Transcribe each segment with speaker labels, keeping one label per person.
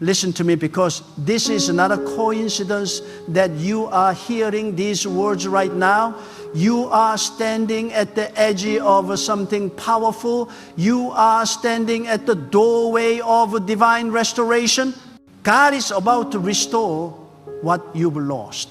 Speaker 1: Listen to me, because this is not a coincidence that you are hearing these words right now. You are standing at the edge of something powerful. You are standing at the doorway of divine restoration. God is about to restore what you've lost.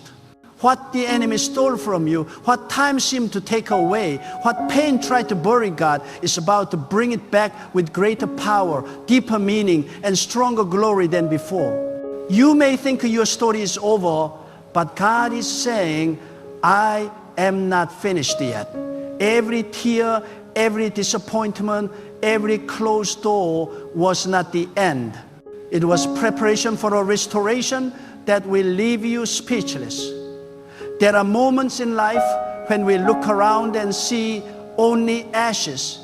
Speaker 1: What the enemy stole from you, what time seemed to take away, what pain tried to bury, God is about to bring it back with greater power, deeper meaning, and stronger glory than before. You may think your story is over, but God is saying, I am not finished yet. Every tear, every disappointment, every closed door was not the end. It was preparation for a restoration that will leave you speechless. There are moments in life when we look around and see only ashes.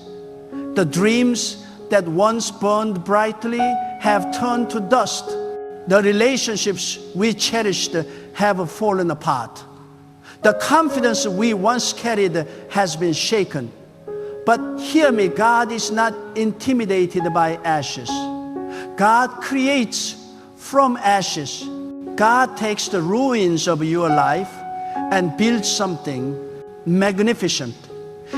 Speaker 1: The dreams that once burned brightly have turned to dust. The relationships we cherished have fallen apart. The confidence we once carried has been shaken. But hear me, God is not intimidated by ashes. God creates from ashes. God takes the ruins of your life and builds something magnificent.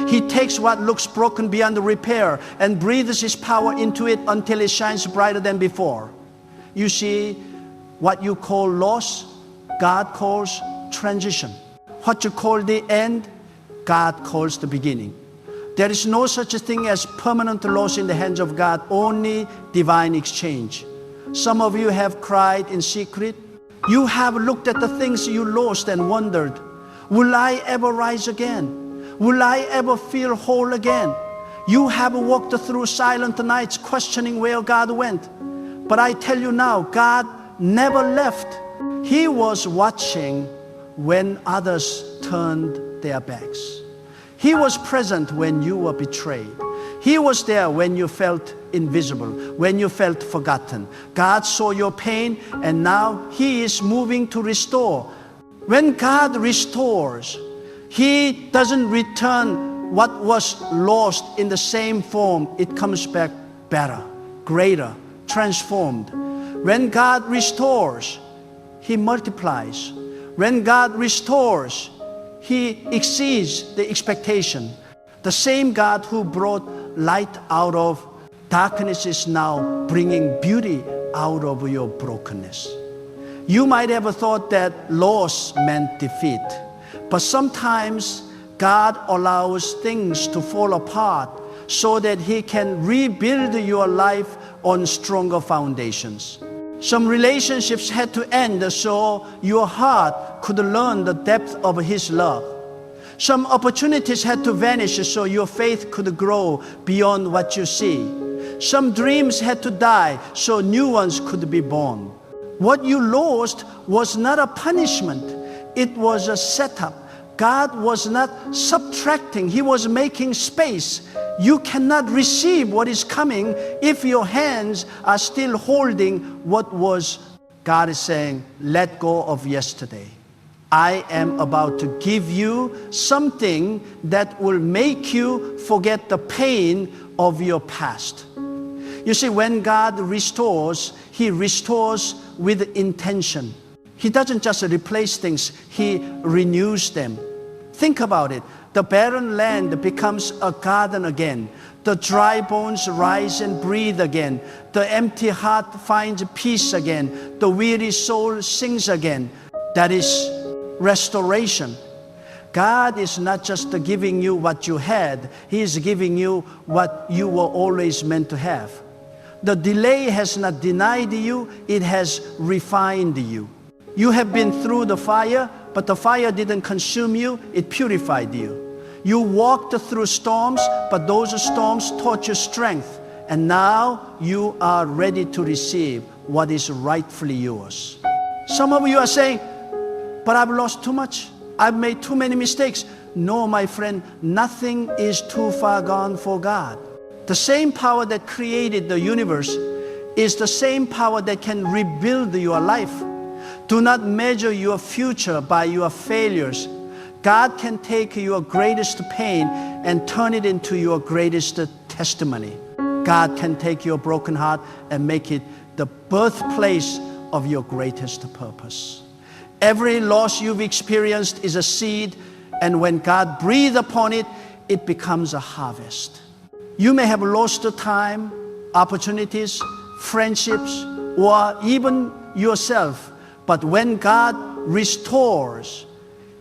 Speaker 1: He takes what looks broken beyond repair and breathes His power into it until it shines brighter than before. You see, what you call loss, God calls transition. What you call the end, God calls the beginning. There is no such a thing as permanent loss in the hands of God, only divine exchange. Some of you have cried in secret. You have looked at the things you lost and wondered, will I ever rise again? Will I ever feel whole again? You have walked through silent nights questioning where God went. But I tell you now, God never left. He was watching when others turned their backs. He was present when you were betrayed. He was there when you felt invisible, when you felt forgotten. God saw your pain, and now He is moving to restore. When God restores, He doesn't return what was lost in the same form. It comes back better, greater, transformed. When God restores, He multiplies. When God restores, He exceeds the expectation. The same God who brought light out of darkness is now bringing beauty out of your brokenness. You might have thought that loss meant defeat, but sometimes God allows things to fall apart so that He can rebuild your life on stronger foundations. Some relationships had to end so your heart could learn the depth of His love. Some opportunities had to vanish so your faith could grow beyond what you see. Some dreams had to die so new ones could be born. What you lost was not a punishment. It was a setup. God was not subtracting. He was making space. You cannot receive what is coming if your hands are still holding what was. God is saying, let go of yesterday. I am about to give you something that will make you forget the pain of your past. You see, when God restores, He restores with intention. He doesn't just replace things, He renews them. Think about it. The barren land becomes a garden again. The dry bones rise and breathe again. The empty heart finds peace again. The weary soul sings again. That is restoration. God is not just giving you what you had, He is giving you what you were always meant to have. The delay has not denied you, it has refined you. You have been through the fire, but the fire didn't consume you, it purified you. You walked through storms, but those storms taught you strength. And now you are ready to receive what is rightfully yours. Some of you are saying, but I've lost too much. I've made too many mistakes. No, my friend, nothing is too far gone for God. The same power that created the universe is the same power that can rebuild your life. Do not measure your future by your failures. God can take your greatest pain and turn it into your greatest testimony. God can take your broken heart and make it the birthplace of your greatest purpose. Every loss you've experienced is a seed, and when God breathes upon it, it becomes a harvest. You may have lost the time, opportunities, friendships, or even yourself, but when God restores,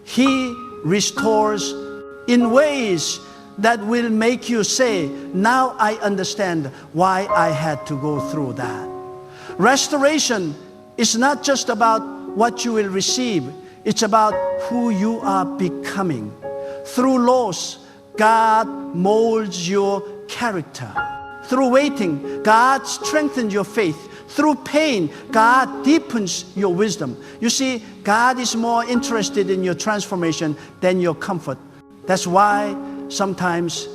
Speaker 1: He restores in ways that will make you say, now I understand why I had to go through that. Restoration is not just about what you will receive, it's about who you are becoming. Through loss, God molds your character. Through waiting, God strengthens your faith. Through pain, God deepens your wisdom. You see, God is more interested in your transformation than your comfort. That's why sometimes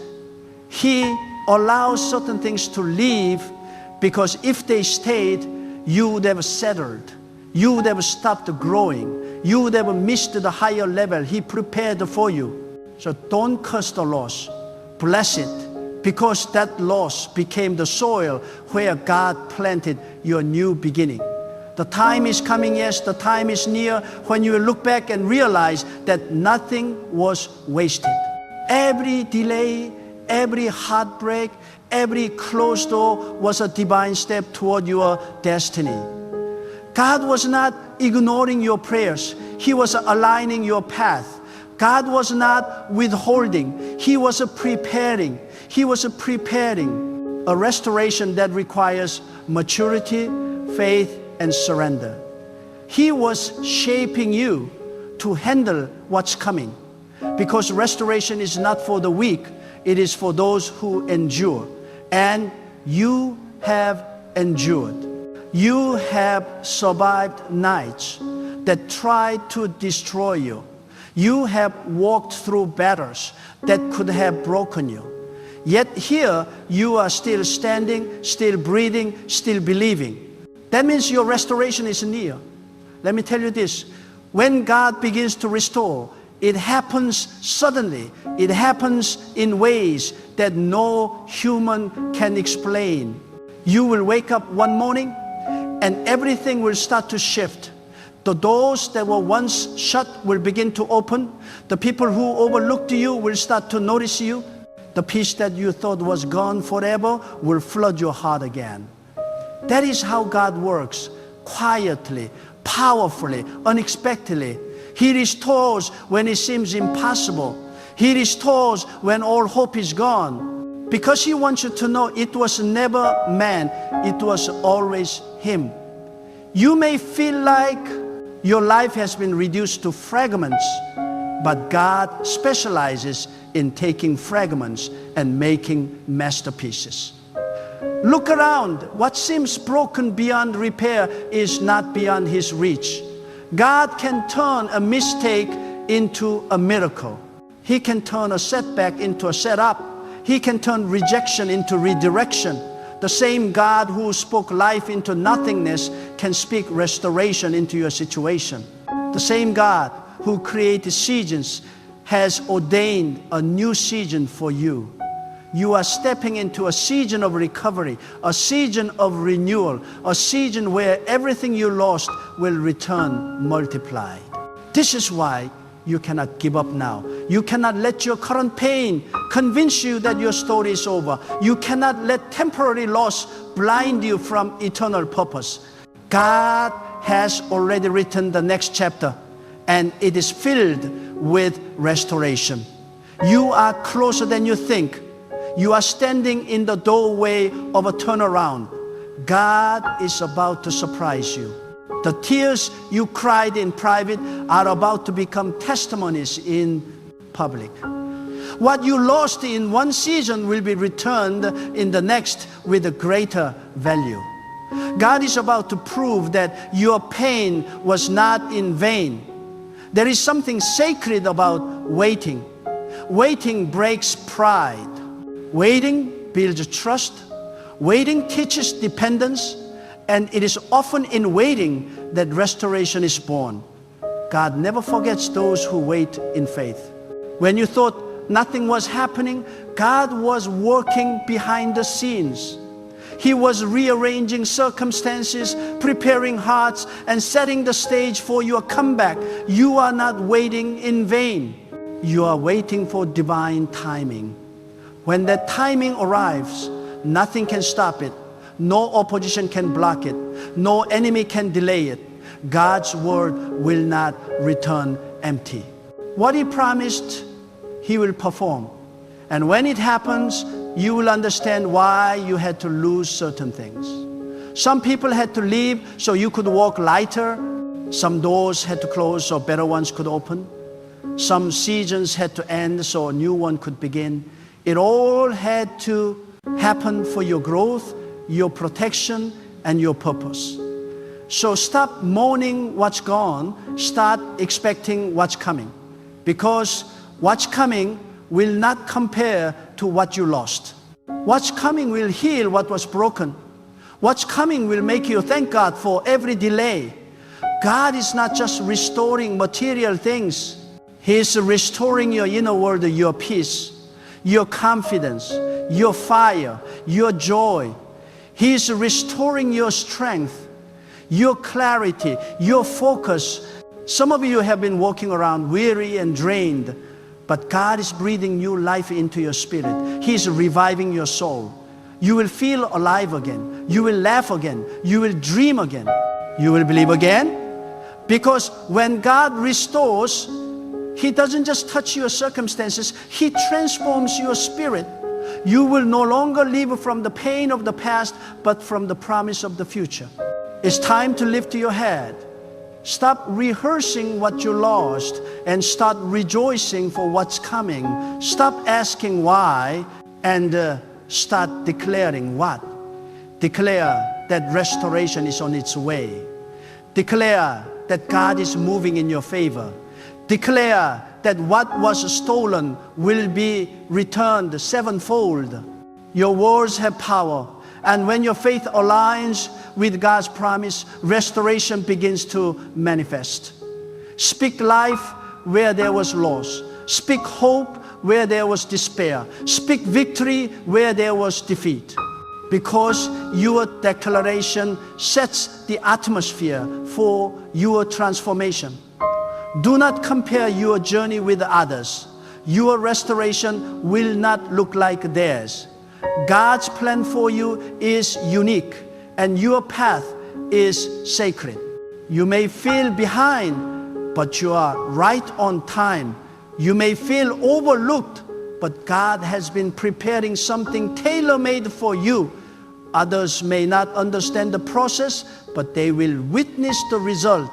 Speaker 1: He allows certain things to leave, because if they stayed, you would have settled. You would have stopped growing. You would have missed the higher level He prepared for you. So don't curse the loss. Bless it, because that loss became the soil where God planted your new beginning. The time is coming, yes, the time is near, when you will look back and realize that nothing was wasted. Every delay, every heartbreak, every closed door was a divine step toward your destiny. God was not ignoring your prayers. He was aligning your path. God was not withholding. He was preparing. He was preparing a restoration that requires maturity, faith, and surrender. He was shaping you to handle what's coming, because restoration is not for the weak, it is for those who endure. And you have endured. You have survived nights that tried to destroy you. You have walked through battles that could have broken you. Yet here you are still standing, still breathing, still believing. That means your restoration is near. Let me tell you this. When God begins to restore, it happens suddenly. It happens in ways that no human can explain. You will wake up one morning and everything will start to shift. The doors that were once shut will begin to open. The people who overlooked you will start to notice you. The peace that you thought was gone forever will flood your heart again. That is how God works, quietly, powerfully, unexpectedly. He restores when it seems impossible. He restores when all hope is gone. Because He wants you to know it was never man, it was always Him. You may feel like your life has been reduced to fragments, but God specializes in taking fragments and making masterpieces. Look around. What seems broken beyond repair is not beyond His reach. God can turn a mistake into a miracle. He can turn a setback into a setup. He can turn rejection into redirection. The same God who spoke life into nothingness can speak restoration into your situation. The same God who created seasons has ordained a new season for you. You are stepping into a season of recovery, a season of renewal, a season where everything you lost will return multiplied. This is why you cannot give up now. You cannot let your current pain convince you that your story is over. You cannot let temporary loss blind you from eternal purpose. God has already written the next chapter, and it is filled with restoration. You are closer than you think. You are standing in the doorway of a turnaround. God is about to surprise you. The tears you cried in private are about to become testimonies in public. What you lost in one season will be returned in the next with a greater value. God is about to prove that your pain was not in vain. There is something sacred about waiting. Waiting breaks pride. Waiting builds trust. Waiting teaches dependence. And it is often in waiting that restoration is born. God never forgets those who wait in faith. When you thought nothing was happening, God was working behind the scenes. He was rearranging circumstances, preparing hearts, and setting the stage for your comeback. You are not waiting in vain. You are waiting for divine timing. When that timing arrives, nothing can stop it. No opposition can block it. No enemy can delay it. God's word will not return empty. What He promised, He will perform. And when it happens, you will understand why you had to lose certain things. Some people had to leave so you could walk lighter. Some doors had to close so better ones could open. Some seasons had to end so a new one could begin. It all had to happen for your growth, your protection, and your purpose. So stop mourning what's gone. Start expecting what's coming. Because what's coming will not compare to what you lost. What's coming will heal what was broken. What's coming will make you thank God for every delay. God is not just restoring material things. He is restoring your inner world, your peace, your confidence, your fire, your joy. He is restoring your strength, your clarity, your focus. Some of you have been walking around weary and drained, but God is breathing new life into your spirit. He is reviving your soul. You will feel alive again. You will laugh again. You will dream again. You will believe again. Because when God restores, He doesn't just touch your circumstances. He transforms your spirit. You will no longer live from the pain of the past, but from the promise of the future. It's time to lift your head. Stop rehearsing what you lost and start rejoicing for what's coming. Stop asking why and start declaring what? Declare that restoration is on its way. Declare that God is moving in your favor. Declare that what was stolen will be returned sevenfold. Your words have power. And when your faith aligns with God's promise, restoration begins to manifest. Speak life where there was loss. Speak hope where there was despair. Speak victory where there was defeat. Because your declaration sets the atmosphere for your transformation. Do not compare your journey with others. Your restoration will not look like theirs. God's plan for you is unique, and your path is sacred. You may feel behind, but you are right on time. You may feel overlooked, but God has been preparing something tailor-made for you. Others may not understand the process, but they will witness the result.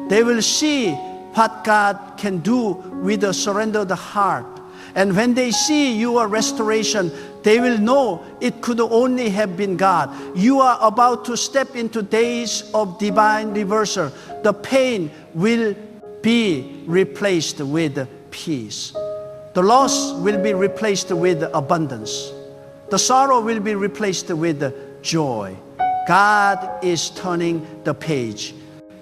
Speaker 1: They will see what God can do with a surrendered heart. And when they see your restoration, they will know it could only have been God. You are about to step into days of divine reversal. The pain will be replaced with peace. The loss will be replaced with abundance. The sorrow will be replaced with joy. God is turning the page.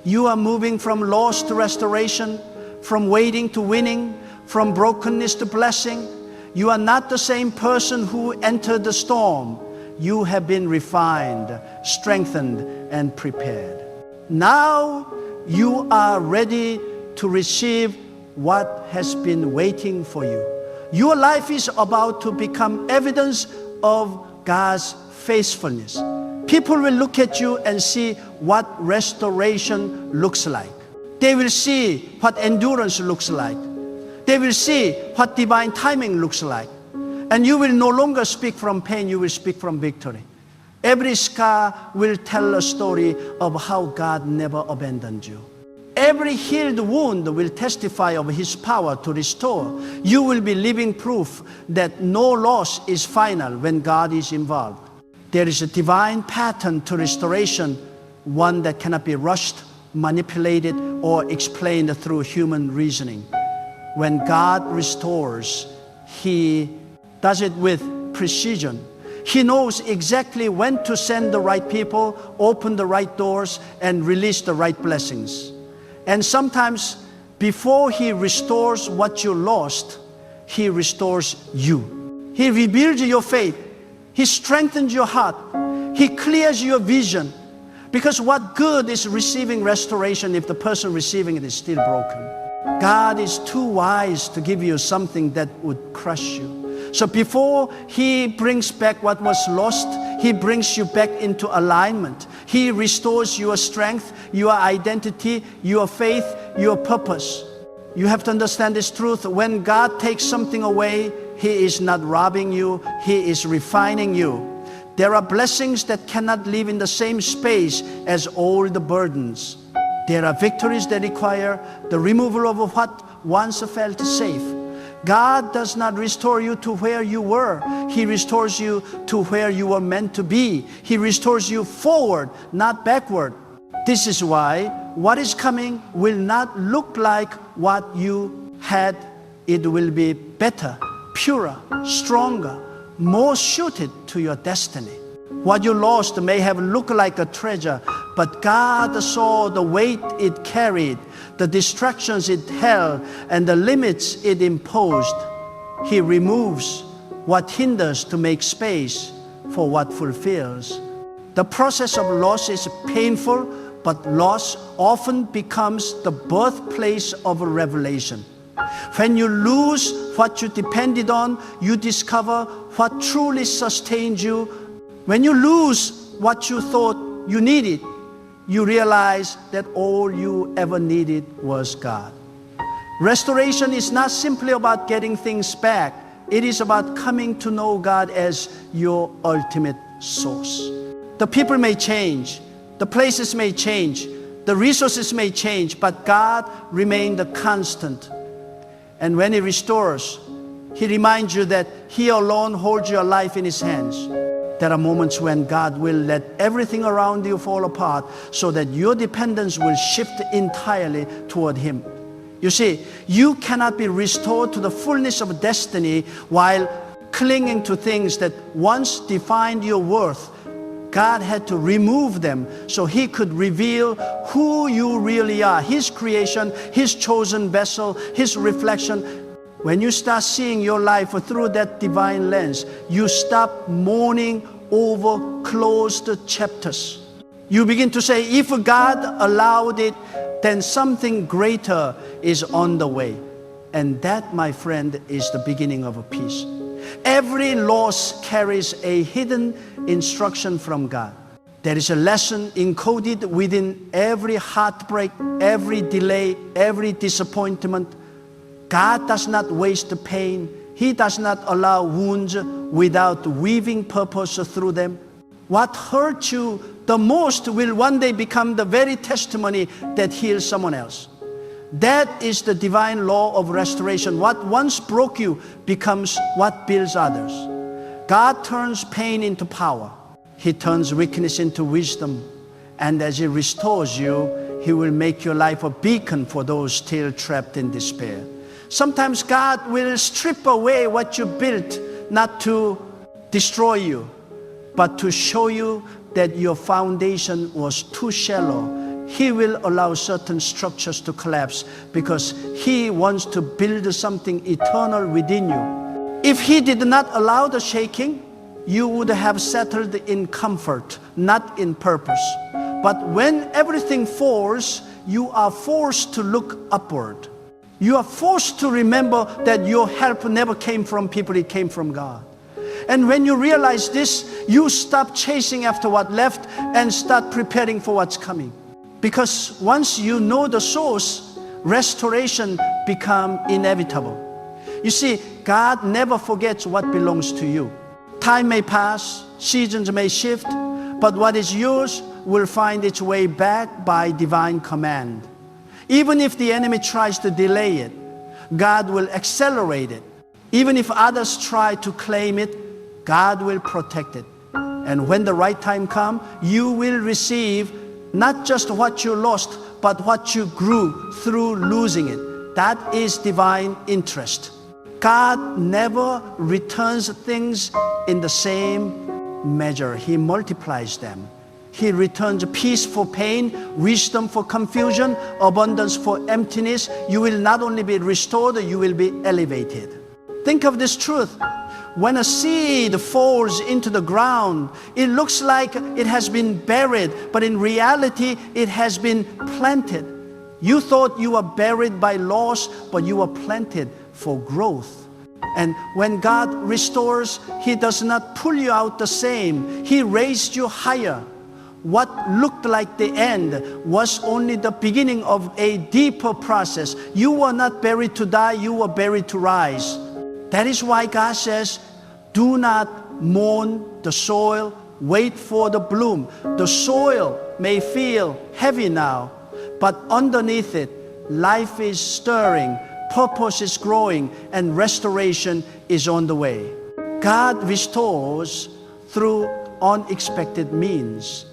Speaker 1: You are moving from loss to restoration, from waiting to winning, from brokenness to blessing. You are not the same person who entered the storm. You have been refined, strengthened, and prepared. Now you are ready to receive what has been waiting for you. Your life is about to become evidence of God's faithfulness. People will look at you and see what restoration looks like. They will see what endurance looks like. They will see what divine timing looks like. And you will no longer speak from pain, you will speak from victory. Every scar will tell a story of how God never abandoned you. Every healed wound will testify of His power to restore. You will be living proof that no loss is final when God is involved. There is a divine pattern to restoration, one that cannot be rushed, manipulated, or explained through human reasoning. When God restores, He does it with precision. He knows exactly when to send the right people, open the right doors, and release the right blessings. And sometimes, before He restores what you lost, He restores you. He rebuilds your faith. He strengthens your heart. He clears your vision. Because what good is receiving restoration if the person receiving it is still broken? God is too wise to give you something that would crush you. So before He brings back what was lost, He brings you back into alignment. He restores your strength, your identity, your faith, your purpose. You have to understand this truth. When God takes something away, He is not robbing you, He is refining you. There are blessings that cannot live in the same space as all the burdens. There are victories that require the removal of what once felt safe. God does not restore you to where you were. He restores you to where you were meant to be. He restores you forward, not backward. This is why what is coming will not look like what you had. It will be better, purer, stronger, more suited to your destiny. What you lost may have looked like a treasure, but God saw the weight it carried, the distractions it held, and the limits it imposed. He removes what hinders to make space for what fulfills. The process of loss is painful, but loss often becomes the birthplace of a revelation. When you lose what you depended on, you discover what truly sustained you. When you lose what you thought you needed, you realize that all you ever needed was God. Restoration is not simply about getting things back. It is about coming to know God as your ultimate source. The people may change, the places may change, the resources may change, but God remains the constant. And when He restores, He reminds you that He alone holds your life in His hands. There are moments when God will let everything around you fall apart so that your dependence will shift entirely toward Him. You see, you cannot be restored to the fullness of destiny while clinging to things that once defined your worth. God had to remove them so He could reveal who you really are, His creation, His chosen vessel, His reflection. When you start seeing your life through that divine lens, you stop mourning over closed chapters. You begin to say, if God allowed it, then something greater is on the way. And that, my friend, is the beginning of a peace. Every loss carries a hidden instruction from God. There is a lesson encoded within every heartbreak, every delay, every disappointment. God does not waste pain. He does not allow wounds without weaving purpose through them. What hurt you the most will one day become the very testimony that heals someone else. That is the divine law of restoration. What once broke you becomes what builds others. God turns pain into power. He turns weakness into wisdom. And as He restores you, He will make your life a beacon for those still trapped in despair. Sometimes God will strip away what you built, not to destroy you, but to show you that your foundation was too shallow. He will allow certain structures to collapse because He wants to build something eternal within you. If He did not allow the shaking, you would have settled in comfort, not in purpose. But when everything falls, you are forced to look upward. You are forced to remember that your help never came from people, it came from God. And when you realize this, you stop chasing after what left and start preparing for what's coming. Because once you know the source, restoration becomes inevitable. You see, God never forgets what belongs to you. Time may pass, seasons may shift, but what is yours will find its way back by divine command. Even if the enemy tries to delay it, God will accelerate it. Even if others try to claim it, God will protect it. And when the right time comes, you will receive not just what you lost, but what you grew through losing it. That is divine interest. God never returns things in the same measure. He multiplies them. He returns peace for pain, wisdom for confusion, abundance for emptiness. You will not only be restored, you will be elevated. Think of this truth. When a seed falls into the ground, it looks like it has been buried, but in reality, it has been planted. You thought you were buried by loss, but you were planted for growth. And when God restores, He does not pull you out the same. He raised you higher. What looked like the end was only the beginning of a deeper process. You were not buried to die, you were buried to rise. That is why God says, do not mourn the soil, wait for the bloom. The soil may feel heavy now, but underneath it, life is stirring, purpose is growing, and restoration is on the way. God restores through unexpected means.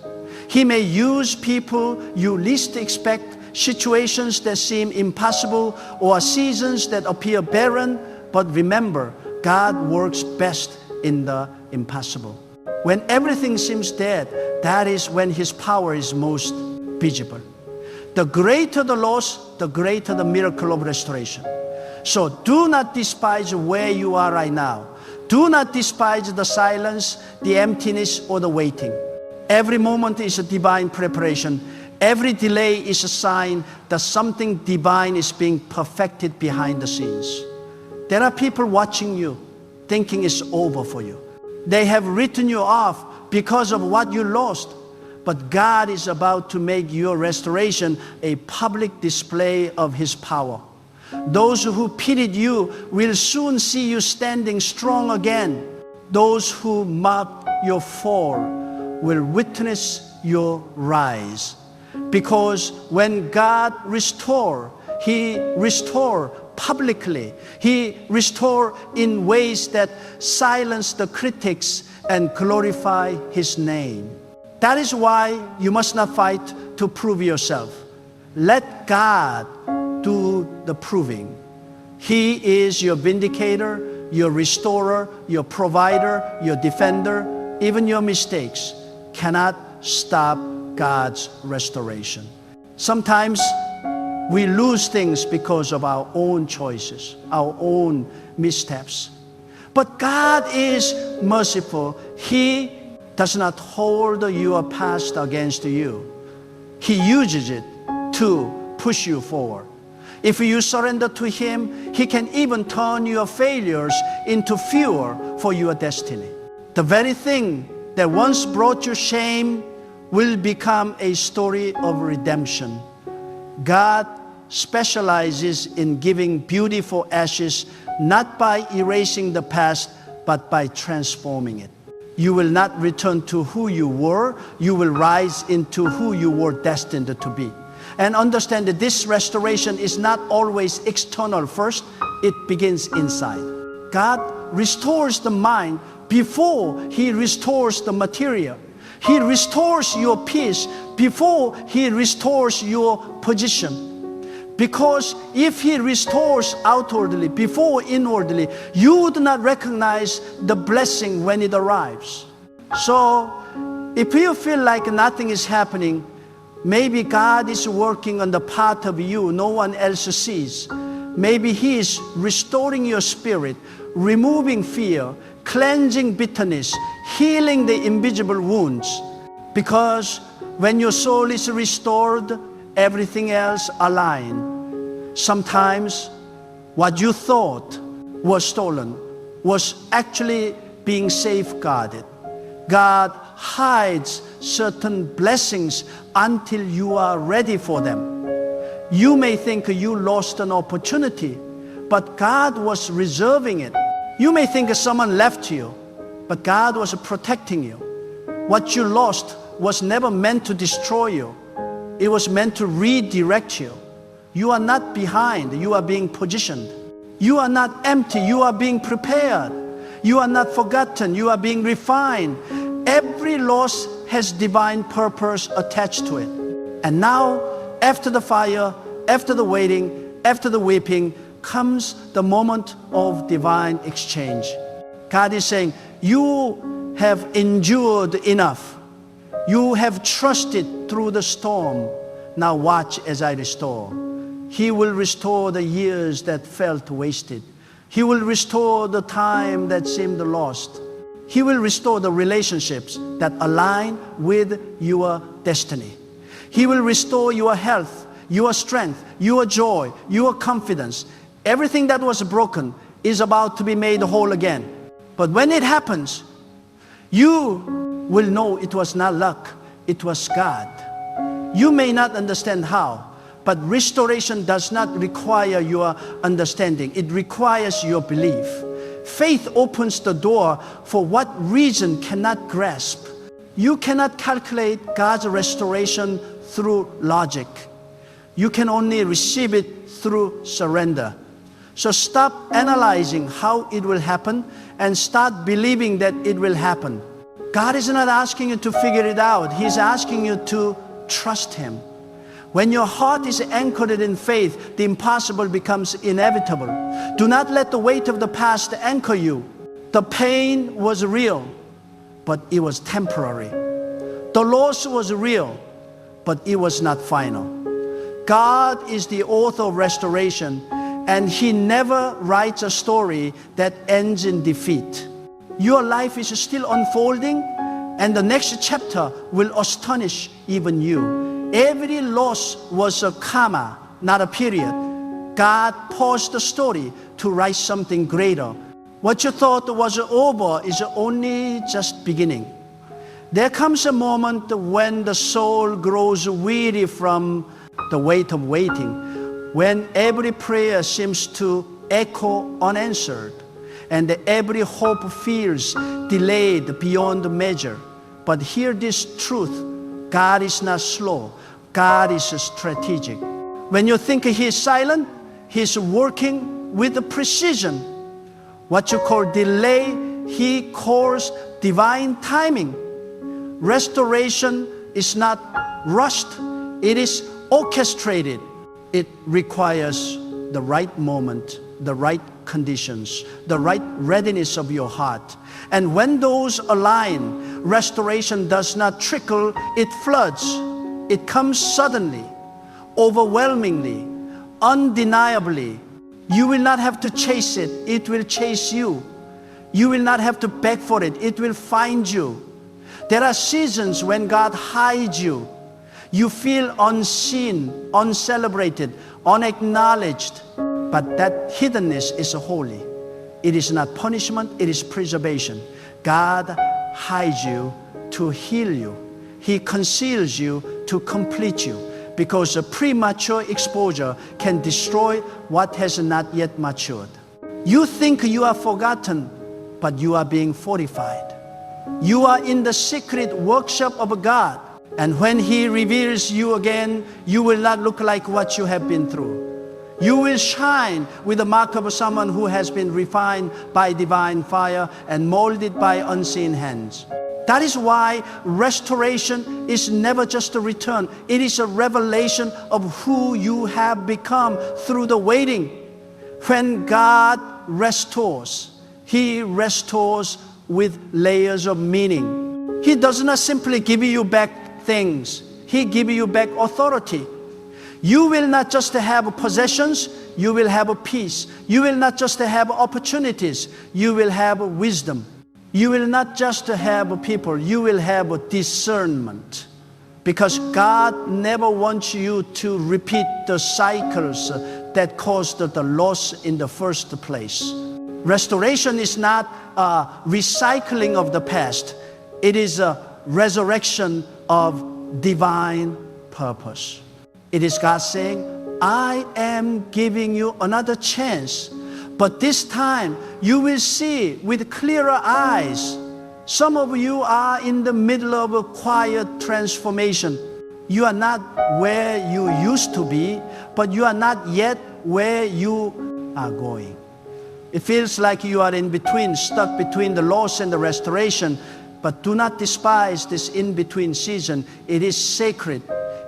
Speaker 1: He may use people you least expect, situations that seem impossible, or seasons that appear barren. But remember, God works best in the impossible. When everything seems dead, that is when His power is most visible. The greater the loss, the greater the miracle of restoration. So do not despise where you are right now. Do not despise the silence, the emptiness, or the waiting. Every moment is a divine preparation. Every delay is a sign that something divine is being perfected behind the scenes. There are people watching you, thinking it's over for you. They have written you off because of what you lost. But God is about to make your restoration a public display of His power. Those who pitied you will soon see you standing strong again. Those who mocked your fall will witness your rise. Because when God restores, He restores publicly. He restores in ways that silence the critics and glorify His name. That is why you must not fight to prove yourself. Let God do the proving. He is your vindicator, your restorer, your provider, your defender. Even your mistakes cannot stop God's restoration. Sometimes we lose things because of our own choices, our own missteps. But God is merciful. He does not hold your past against you. He uses it to push you forward. If you surrender to Him, He can even turn your failures into fuel for your destiny. The very thing that once brought you shame will become a story of redemption. God specializes in giving beauty for ashes, not by erasing the past, but by transforming it. You will not return to who you were. You will rise into who you were destined to be. And understand that this restoration is not always external first. It begins inside. God restores the mind before He restores the material. He restores your peace before He restores your position. Because if He restores outwardly before inwardly, you would not recognize the blessing when it arrives. So, if you feel like nothing is happening, maybe God is working on the part of you no one else sees. Maybe He is restoring your spirit, removing fear, cleansing bitterness, healing the invisible wounds. Because when your soul is restored, everything else aligns. Sometimes what you thought was stolen was actually being safeguarded. God hides certain blessings until you are ready for them. You may think you lost an opportunity, but God was reserving it. You may think someone left you, but God was protecting you. What you lost was never meant to destroy you. It was meant to redirect you. You are not behind, you are being positioned. You are not empty, you are being prepared. You are not forgotten, you are being refined. Every loss has divine purpose attached to it. And now, after the fire, after the waiting, after the weeping, comes the moment of divine exchange. God is saying, you have endured enough. You have trusted through the storm. Now watch as I restore. He will restore the years that felt wasted. He will restore the time that seemed lost. He will restore the relationships that align with your destiny. He will restore your health, your strength, your joy, your confidence. Everything that was broken is about to be made whole again. But when it happens, you will know it was not luck, it was God. You may not understand how, but restoration does not require your understanding. It requires your belief. Faith opens the door for what reason cannot grasp. You cannot calculate God's restoration through logic. You can only receive it through surrender. So stop analyzing how it will happen and start believing that it will happen. God is not asking you to figure it out. He's asking you to trust Him. When your heart is anchored in faith, the impossible becomes inevitable. Do not let the weight of the past anchor you. The pain was real, but it was temporary. The loss was real, but it was not final. God is the author of restoration, and He never writes a story that ends in defeat. Your life is still unfolding, and the next chapter will astonish even you. Every loss was a comma, not a period. God paused the story to write something greater. What you thought was over is only just beginning. There comes a moment when the soul grows weary from the weight of waiting, when every prayer seems to echo unanswered, and every hope feels delayed beyond measure. But hear this truth: God is not slow. God is strategic. When you think He is silent, He's working with precision. What you call delay, He calls divine timing. Restoration is not rushed. It is orchestrated. It requires the right moment, the right conditions, the right readiness of your heart. And when those align, restoration does not trickle, it floods. It comes suddenly, overwhelmingly, undeniably. You will not have to chase it. It will chase you. You will not have to beg for it. It will find you. There are seasons when God hides you. You feel unseen, uncelebrated, unacknowledged. But that hiddenness is holy. It is not punishment, it is preservation. God hides you to heal you. He conceals you to complete you, because a premature exposure can destroy what has not yet matured. You think you are forgotten, but you are being fortified. You are in the secret workshop of God, and when He reveals you again, you will not look like what you have been through. You will shine with the mark of someone who has been refined by divine fire and molded by unseen hands. That is why restoration is never just a return. It is a revelation of who you have become through the waiting. When God restores, He restores with layers of meaning. He does not simply give you back things. He gives you back authority. You will not just have possessions, you will have peace. You will not just have opportunities, you will have wisdom. You will not just have people, you will have discernment. Because God never wants you to repeat the cycles that caused the loss in the first place. Restoration is not a recycling of the past. It is a resurrection of divine purpose. It is God saying, I am giving you another chance, but this time you will see with clearer eyes. Some of you are in the middle of a quiet transformation. You are not where you used to be, but you are not yet where you are going. It feels like you are in between, stuck between the loss and the restoration, but do not despise this in-between season. It is sacred.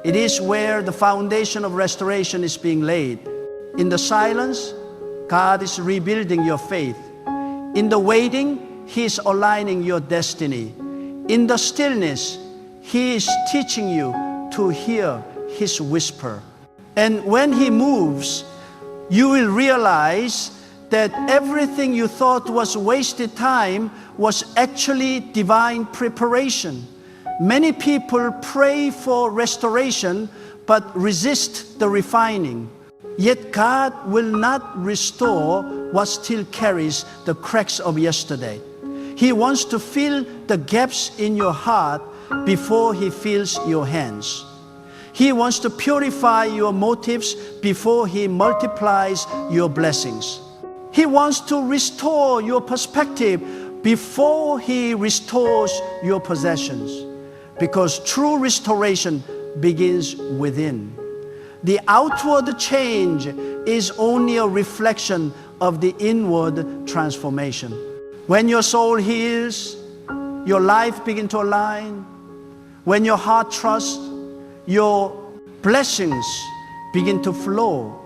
Speaker 1: It is where the foundation of restoration is being laid. In the silence, God is rebuilding your faith. In the waiting, He is aligning your destiny. In the stillness, He is teaching you to hear His whisper. And when He moves, you will realize that everything you thought was wasted time was actually divine preparation. Many people pray for restoration but resist the refining. Yet God will not restore what still carries the cracks of yesterday. He wants to fill the gaps in your heart before He fills your hands. He wants to purify your motives before He multiplies your blessings. He wants to restore your perspective before He restores your possessions. Because true restoration begins within. The outward change is only a reflection of the inward transformation. When your soul heals, your life begins to align. When your heart trusts, your blessings begin to flow.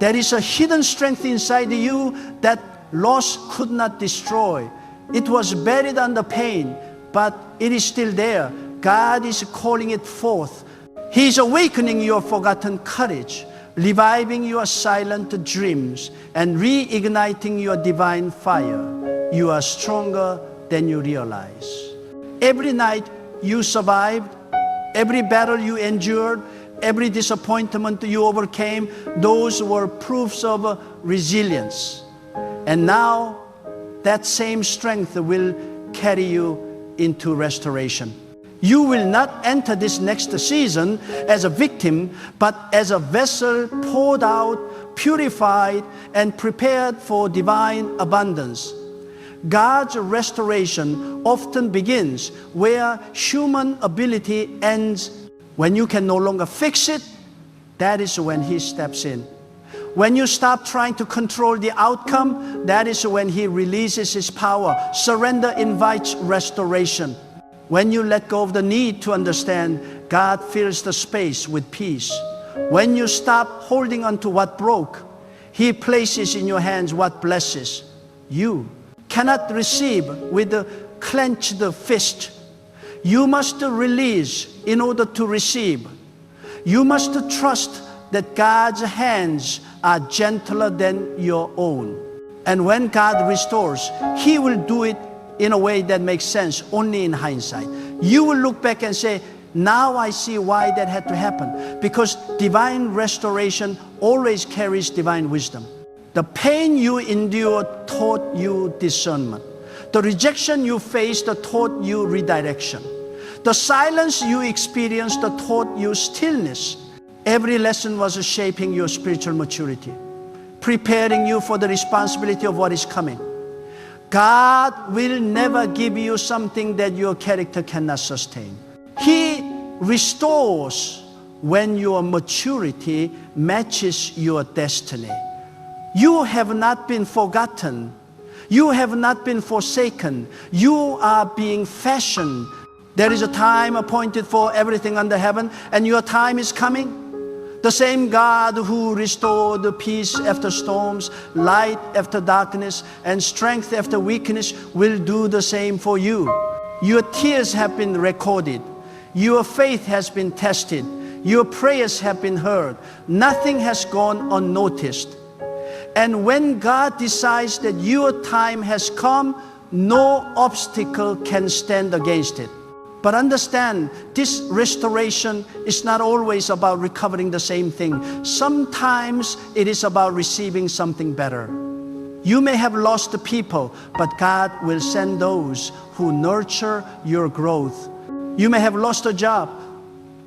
Speaker 1: There is a hidden strength inside you that loss could not destroy. It was buried under pain, but it is still there. God is calling it forth. He is awakening your forgotten courage, reviving your silent dreams, and reigniting your divine fire. You are stronger than you realize. Every night you survived, every battle you endured, every disappointment you overcame, those were proofs of resilience. And now that same strength will carry you into restoration. You will not enter this next season as a victim, but as a vessel poured out, purified, and prepared for divine abundance. God's restoration often begins where human ability ends. When you can no longer fix it, that is when He steps in. When you stop trying to control the outcome, that is when He releases His power. Surrender invites restoration. When you let go of the need to understand, God fills the space with peace. When you stop holding on to what broke, He places in your hands what blesses. You cannot receive with a clenched fist. You must release in order to receive. You must trust that God's hands are gentler than your own. And when God restores, He will do it in a way that makes sense only in hindsight. You will look back and say, now I see why that had to happen. Because divine restoration always carries divine wisdom. The pain you endured taught you discernment. The rejection you faced taught you redirection. The silence you experienced taught you stillness. Every lesson was shaping your spiritual maturity, preparing you for the responsibility of what is coming. God will never give you something that your character cannot sustain. He restores when your maturity matches your destiny. You have not been forgotten. You have not been forsaken. You are being fashioned. There is a time appointed for everything under heaven, and your time is coming. The same God who restored peace after storms, light after darkness, and strength after weakness will do the same for you. Your tears have been recorded. Your faith has been tested. Your prayers have been heard. Nothing has gone unnoticed. And when God decides that your time has come, no obstacle can stand against it. But understand, this restoration is not always about recovering the same thing. Sometimes it is about receiving something better. You may have lost the people, but God will send those who nurture your growth. You may have lost a job,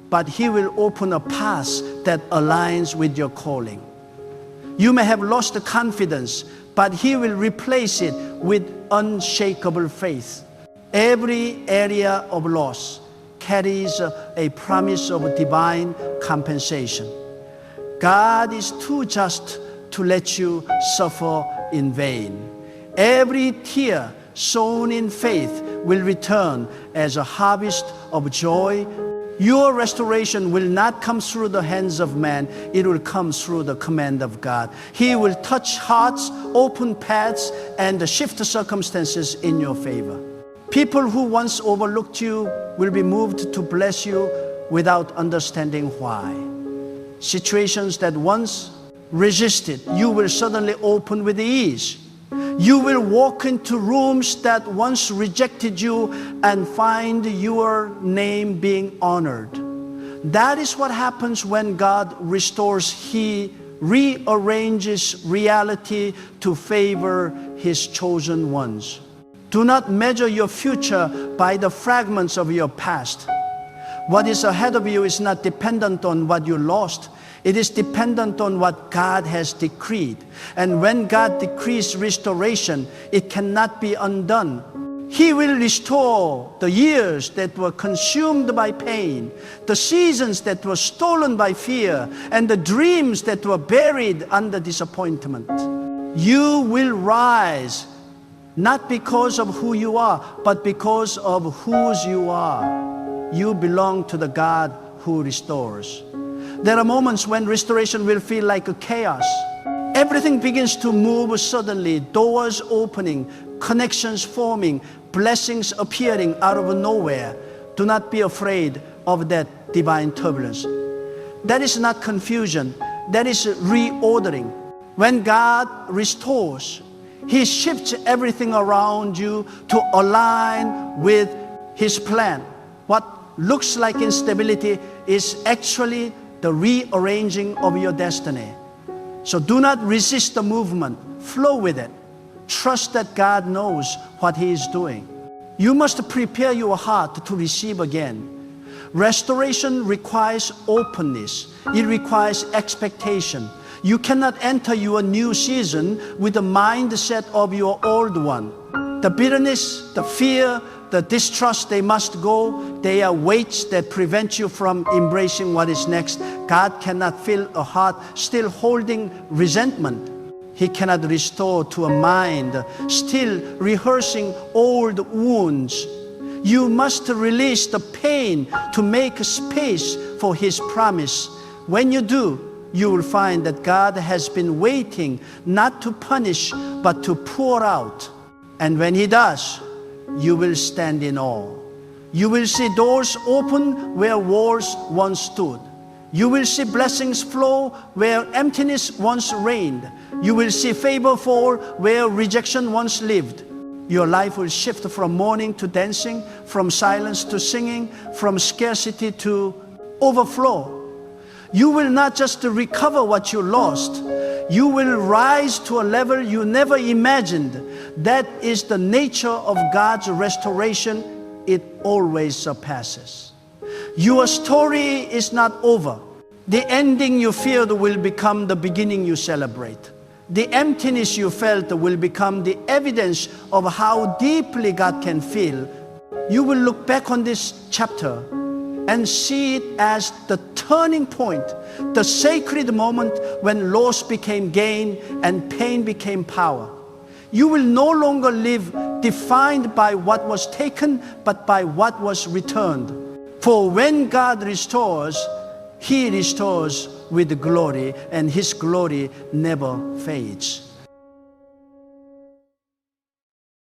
Speaker 1: but He will open a path that aligns with your calling. You may have lost the confidence, but He will replace it with unshakable faith. Every area of loss carries a promise of divine compensation. God is too just to let you suffer in vain. Every tear sown in faith will return as a harvest of joy. Your restoration will not come through the hands of man. It will come through the command of God. He will touch hearts, open paths, and shift circumstances in your favor. People who once overlooked you will be moved to bless you without understanding why. Situations that once resist it, you will suddenly open with ease. You will walk into rooms that once rejected you and find your name being honored. That is what happens when God restores. He rearranges reality to favor His chosen ones. Do not measure your future by the fragments of your past. What is ahead of you is not dependent on what you lost. It is dependent on what God has decreed. And when God decrees restoration, it cannot be undone. He will restore the years that were consumed by pain, the seasons that were stolen by fear, and the dreams that were buried under disappointment. You will rise, not because of who you are, but because of whose you are. You belong to the God who restores. There are moments when restoration will feel like a chaos. Everything begins to move suddenly, doors opening, connections forming, blessings appearing out of nowhere. Do not be afraid of that divine turbulence. That is not confusion. That is reordering. When God restores, He shifts everything around you to align with His plan. What looks like instability is actually the rearranging of your destiny. So do not resist the movement. Flow with it. Trust that God knows what He is doing. You must prepare your heart to receive again. Restoration requires openness. It requires expectation. You cannot enter your new season with the mindset of your old one. The bitterness, the fear, the distrust, they must go. They are weights that prevent you from embracing what is next. God cannot fill a heart still holding resentment. He cannot restore to a mind still rehearsing old wounds. You must release the pain to make space for His promise. When you do, you will find that God has been waiting not to punish, but to pour out. And when He does, you will stand in awe. You will see doors open where walls once stood. You will see blessings flow where emptiness once reigned. You will see favor fall where rejection once lived. Your life will shift from mourning to dancing, from silence to singing, from scarcity to overflow. You will not just recover what you lost, you will rise to a level you never imagined. That is the nature of God's restoration. It always surpasses. Your story is not over. The ending you feared will become the beginning you celebrate. The emptiness you felt will become the evidence of how deeply God can feel. You will look back on this chapter and see it as the turning point, the sacred moment when loss became gain and pain became power. You will no longer live defined by what was taken, but by what was returned. For when God restores, He restores with glory, and His glory never fades.